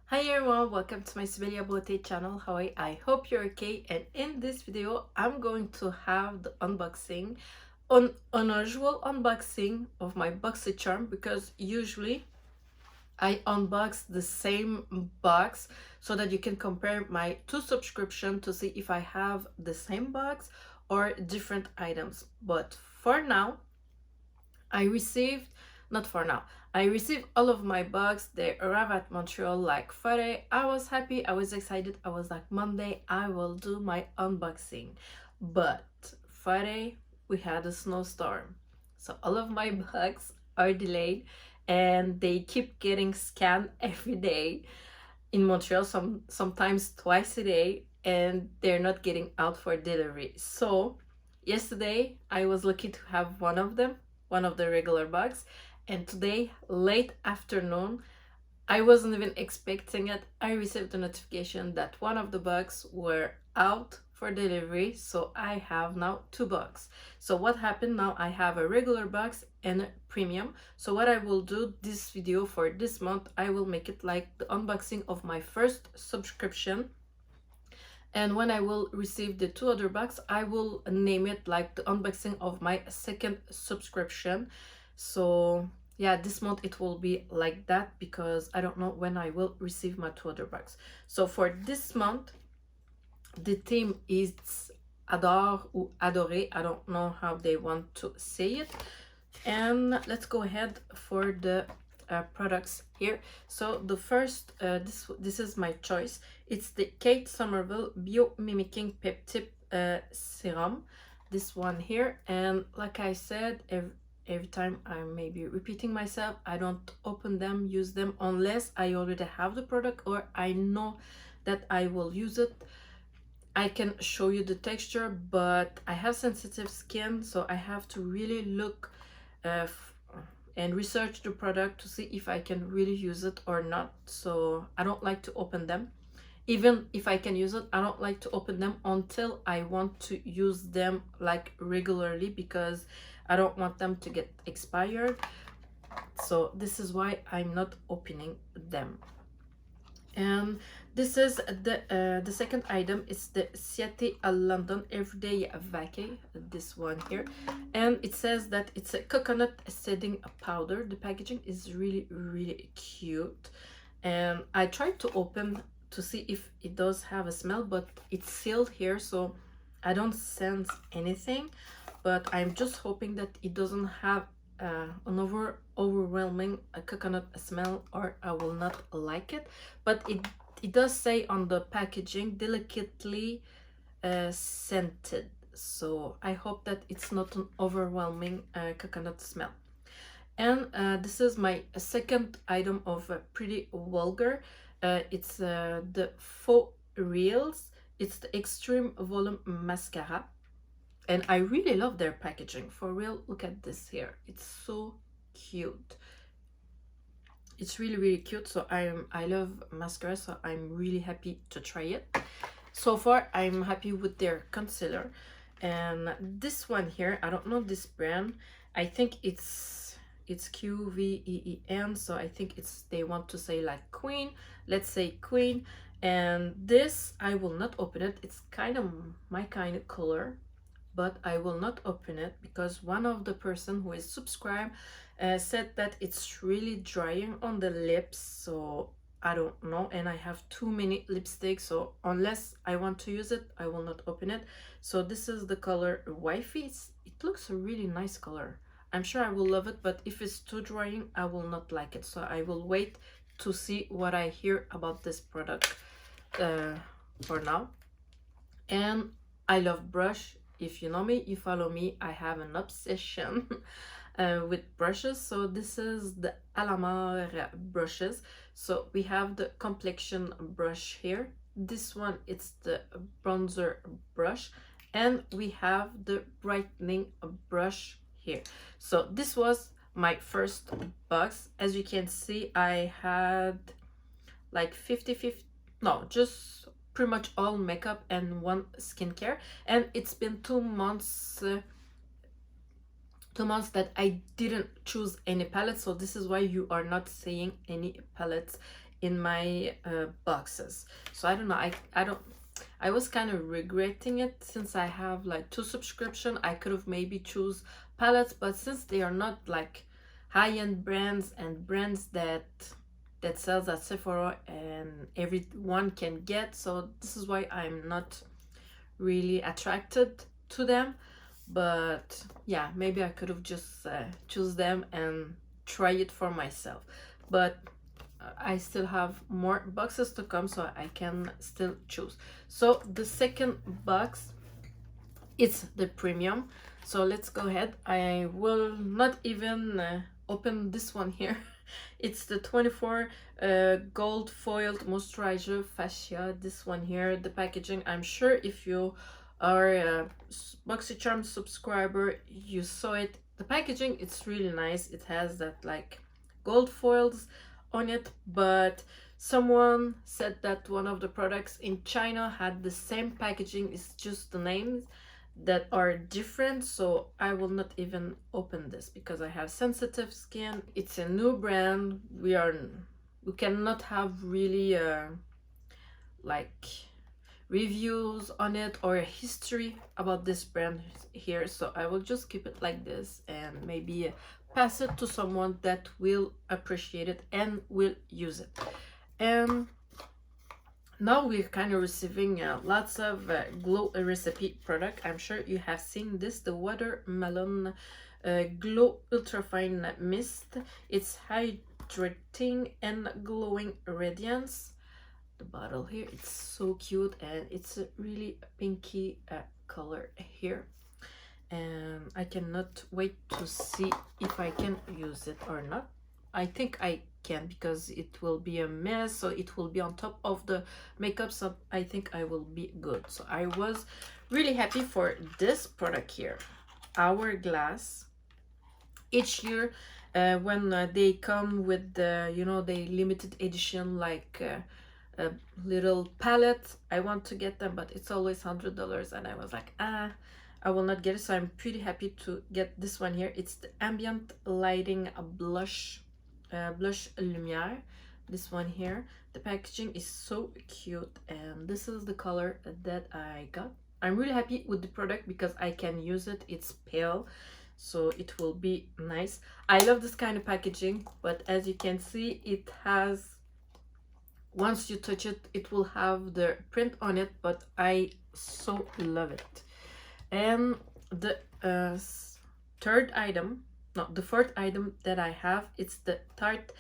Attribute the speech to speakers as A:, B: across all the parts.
A: Hi everyone, welcome to my Subelia beauty channel. How are you? I hope you're okay. And in this video, I'm going to have the unboxing, unusual unboxing of my BoxyCharm, because usually I unbox the same box so that you can compare my two subscriptions to see if I have the same box or different items. But for now, I received, not for now, I received all of my bugs. They arrived at Montreal like Friday. I was happy, I was excited. I was like, Monday, I will do my unboxing. But Friday, we had a snowstorm. So all of my bugs are delayed and they keep getting scanned every day in Montreal, sometimes twice a day, and they're not getting out for delivery. So yesterday I was lucky to have one of them, one of the regular bugs, and today late afternoon, I wasn't even expecting it, I received a notification that one of the bugs were out for delivery. So I have now two bugs. So what happened now, I have a regular box and a premium. So what I will do this video for this month, I will make it like the unboxing of my first subscription, and when I will receive the two other bucks, I will name it like the unboxing of my second subscription. So yeah, this month it will be like that because I don't know when I will receive my two other bucks. So for this month, the theme is adore or adorer. I don't know how they want to say it. And let's go ahead for the products here. So the first, this is my choice. It's the Kate Somerville Bio Mimicking Peptip Serum. This one here. And like I said, every time I may be repeating myself, I don't open them, use them unless I already have the product or I know that I will use it. I can show you the texture, but I have sensitive skin, so I have to really look and research the product to see if I can really use it or not. So I don't like to open them. Even if I can use it, I don't like to open them until I want to use them like regularly, because I don't want them to get expired. So this is why I'm not opening them. And this is the second item. It's the Siete à London Everyday Vacay, this one here, and it says that it's a coconut setting powder. The packaging is really cute, and I tried to open to see if it does have a smell, but it's sealed here, so I don't sense anything. But I'm just hoping that it doesn't have an overwhelming coconut smell, or I will not like it. But it does say on the packaging delicately scented, so I hope that it's not an overwhelming coconut smell. And this is my second item of Pretty Vulgar. It's the Faux Reals. It's the Extreme Volume Mascara, and I really love their packaging. For real, look at this here, it's so cute. It's really cute. So I love mascara, so I'm really happy to try it. So far I'm happy with their concealer. And this one here, I don't know this brand. I think it's QVEEN, so I think it's, they want to say like Queen. Let's say Queen. And this, I will not open it. It's kind of my kind of color, but I will not open it because one of the person who is subscribed said that it's really drying on the lips. So I don't know, and I have too many lipsticks, so unless I want to use it, I will not open it. So this is the color Wifey. It looks a really nice color. I'm sure I will love it, but if it's too drying, I will not like it. So I will wait to see what I hear about this product for now. And I love brush. If you know me, you follow me, I have an obsession with brushes. So this is the Alamar brushes. So we have the complexion brush here. This one, it's the bronzer brush, and we have the brightening brush here. So this was my first box. As you can see, I had like 50-50, no, just pretty much all makeup and one skincare. And it's been 2 months, 2 months that I didn't choose any palettes, so this is why you are not seeing any palettes in my boxes. So I don't know, I was kind of regretting it since I have like 2 subscription. I could have maybe choose palettes, but since they are not like high-end brands and brands that sells at Sephora and everyone can get, so this is why I'm not really attracted to them. But yeah, maybe I could have just choose them and try it for myself. But I still have more boxes to come, so I can still choose. So the second box, it's the premium. So let's go ahead. I will not even open this one here. It's the 24 gold foiled moisturizer fascia. This one here, the packaging, I'm sure if you are a BoxyCharm subscriber, you saw it. The packaging, it's really nice. It has that like gold foils on it, but someone said that one of the products in China had the same packaging. It's just the names that are different, so I will not even open this because I have sensitive skin. It's a new brand. We cannot have really like reviews on it or a history about this brand here, so I will just keep it like this and maybe pass it to someone that will appreciate it and will use it. And now we're kind of receiving lots of glow recipe product. I'm sure you have seen this, the watermelon glow ultrafine mist. It's hydrating and glowing radiance. The bottle here, it's so cute and it's a really pinky color here, and I cannot wait to see if I can use it or not. I think I can because it will be a mess, so it will be on top of the makeup, so I think I will be good. So I was really happy for this product here, Hourglass. Each year when they come with the, you know, the limited edition like a little palette, I want to get them, but it's always $100 and I was like, I will not get it. So I'm pretty happy to get this one here. It's the ambient lighting blush lumiere, this one here. The packaging is so cute and this is the color that I got. I'm really happy with the product because I can use it. It's pale, so it will be nice. I love this kind of packaging, but as you can see, it has, once you touch it, it will have the print on it, but I so love it. And the third item, no, the fourth item that I have, it's the Tarte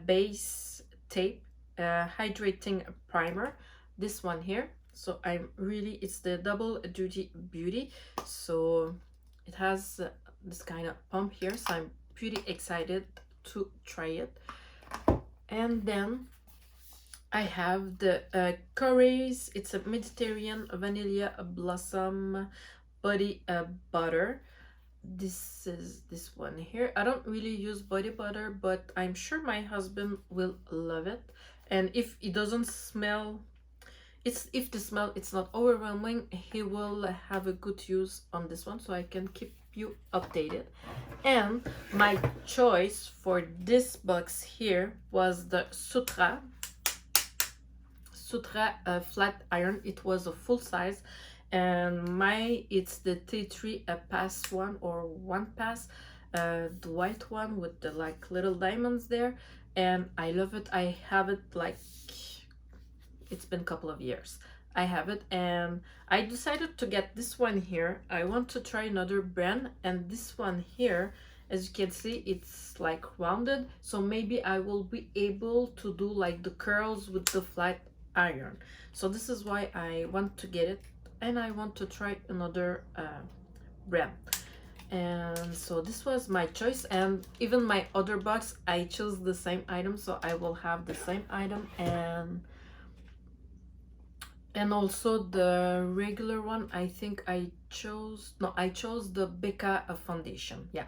A: Base Tape Hydrating Primer, this one here. So I'm really, it's the Double Duty Beauty, so it has this kind of pump here, so I'm pretty excited to try it. And then I have the Core's, it's a Mediterranean Vanilla Blossom Body Butter. This is this one here. I don't really use body butter, but I'm sure my husband will love it. And if it doesn't smell, if the smell it's not overwhelming, he will have a good use on this one, so I can keep you updated. And my choice for this box here was the Sutra flat iron. It was a full size, and it's the T3 pass one, or one pass, the white one with the like little diamonds there, and I love it. I have it like, it's been a couple of years I have it, and I decided to get this one here. I want to try another brand, and this one here, as you can see, it's like rounded, so maybe I will be able to do like the curls with the flat iron. So this is why I want to get it, and I want to try another brand. And so this was my choice, and even my other box I chose the same item, so I will have the same item. And also the regular one, I think I chose the Becca foundation. Yeah,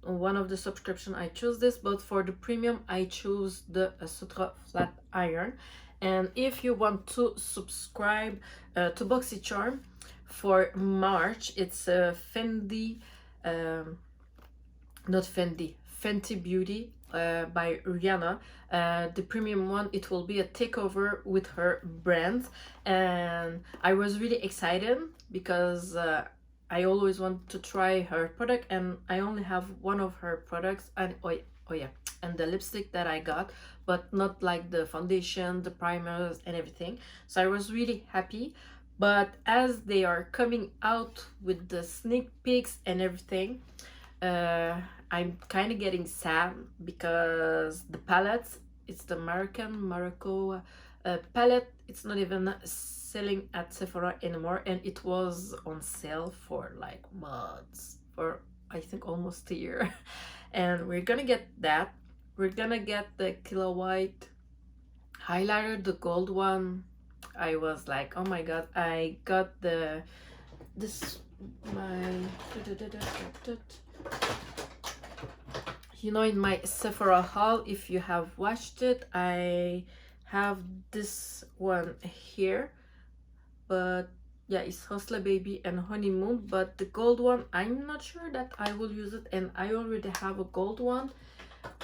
A: one of the subscription I chose this, but for the premium I chose the Sutra flat iron. And if you want to subscribe to BoxyCharm for March, it's a Fenty Beauty by Rihanna. The premium one, it will be a takeover with her brand, and I was really excited because I always want to try her product, and I only have one of her products. And oh yeah, and the lipstick that I got, but not like the foundation, the primers and everything. So I was really happy. But as they are coming out with the sneak peeks and everything, I'm kind of getting sad because the palettes, it's the Morocco palette, it's not even selling at Sephora anymore, and it was on sale for like months, for I think almost a year. And we're gonna get that. We're gonna get the Kilowatt highlighter, the gold one. I was like, oh my god, I got this my you know, in my Sephora haul, if you have watched it, I have this one here, but yeah, it's Hustler Baby and Honeymoon. But the gold one, I'm not sure that I will use it, and I already have a gold one,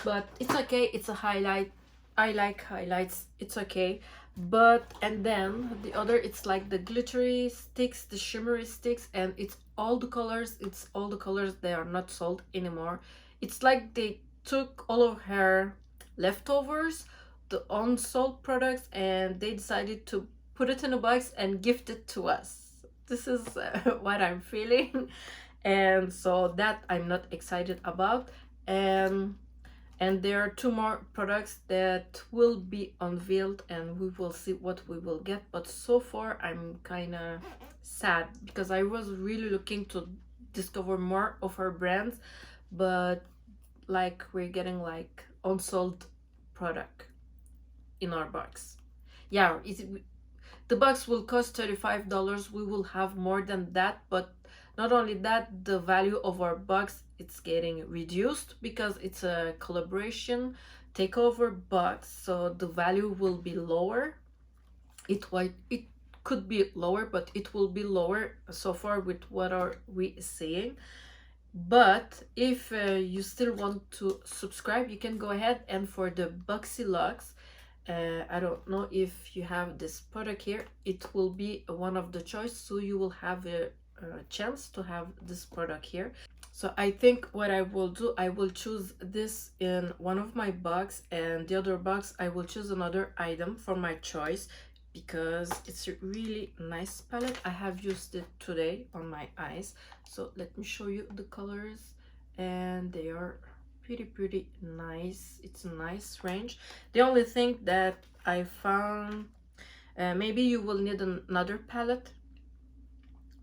A: but it's okay. It's a highlight. I like highlights, it's okay. But and then the other, it's like the glittery sticks, the shimmery sticks, and it's all the colors. It's all the colors. They are not sold anymore. It's like they took all of her leftovers, the unsold products, and they decided to put it in a box and gift it to us. This is what I'm feeling. And so that I'm not excited about. And there are two more products that will be unveiled, and we will see what we will get. But so far I'm kind of sad because I was really looking to discover more of her brands, but like we're getting like unsold product in our box. Yeah, the box will cost $35. We will have more than that, but not only that, the value of our box, it's getting reduced because it's a collaboration takeover box, so the value will be lower. It could be lower, but it will be lower so far with what are we saying. But if you still want to subscribe, you can go ahead. And for the BoxyLuxe, I don't know if you have this product here, it will be one of the choice, so you will have a chance to have this product here. So I think what I will do, I will choose this in one of my box, and the other box I will choose another item for my choice, because it's a really nice palette. I have used it today on my eyes, so let me show you the colors, and they are pretty nice. It's a nice range. The only thing that I found, maybe you will need another palette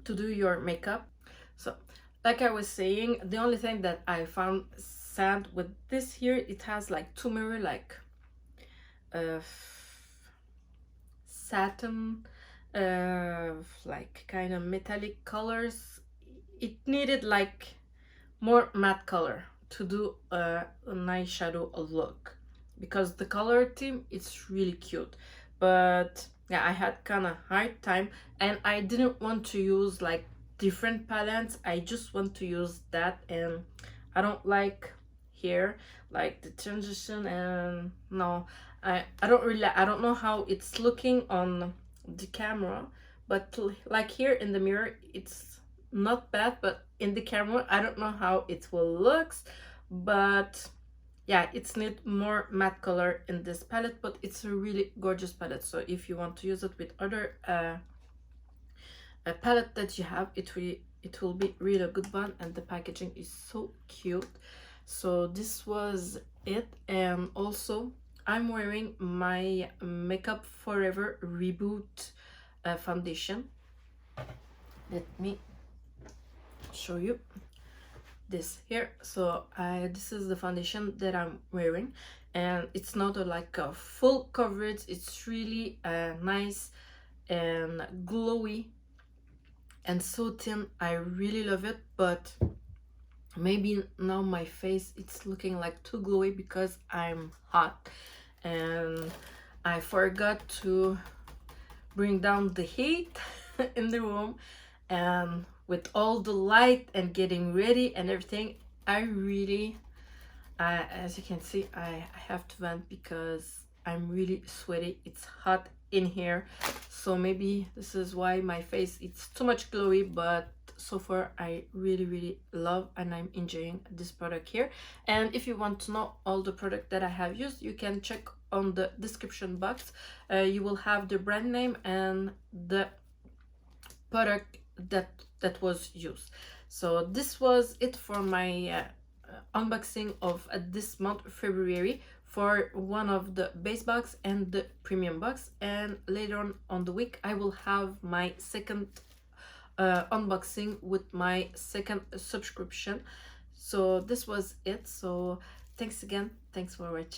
A: to do your makeup. So like I was saying, the only thing that I found sad with this here, it has like two mirror, like satin, like kind of metallic colors. It needed like more matte color to do a nice shadow look, because the color theme, it's really cute. But yeah, I had kind of hard time, and I didn't want to use like different palettes. I just want to use that, and I don't like here like the transition, and no, I don't know how it's looking on the camera, but like here in the mirror it's not bad, but in the camera I don't know how it will looks. But yeah, it's need more matte color in this palette, but it's a really gorgeous palette. So if you want to use it with other a palette that you have, it will be really a good one, and the packaging is so cute. So this was it. And also I'm wearing my Makeup Forever Reboot foundation. Let me show you this here. So this is the foundation that I'm wearing, and it's not like a full coverage. It's really nice and glowy and so thin. I really love it, but maybe now my face, it's looking like too glowy because I'm hot, and I forgot to bring down the heat in the room. And with all the light and getting ready and everything, I really As you can see, I have to vent because I'm really sweaty. It's hot in here, so maybe this is why my face it's too much glowy, but so far I really love and I'm enjoying this product here. And if you want to know all the product that I have used, you can check on the description box. You will have the brand name and the product that was used. So this was it for my unboxing of this month, February, for one of the base box and the premium box. And later on the week I will have my second unboxing with my second subscription. So this was it. So thanks again, thanks for watching.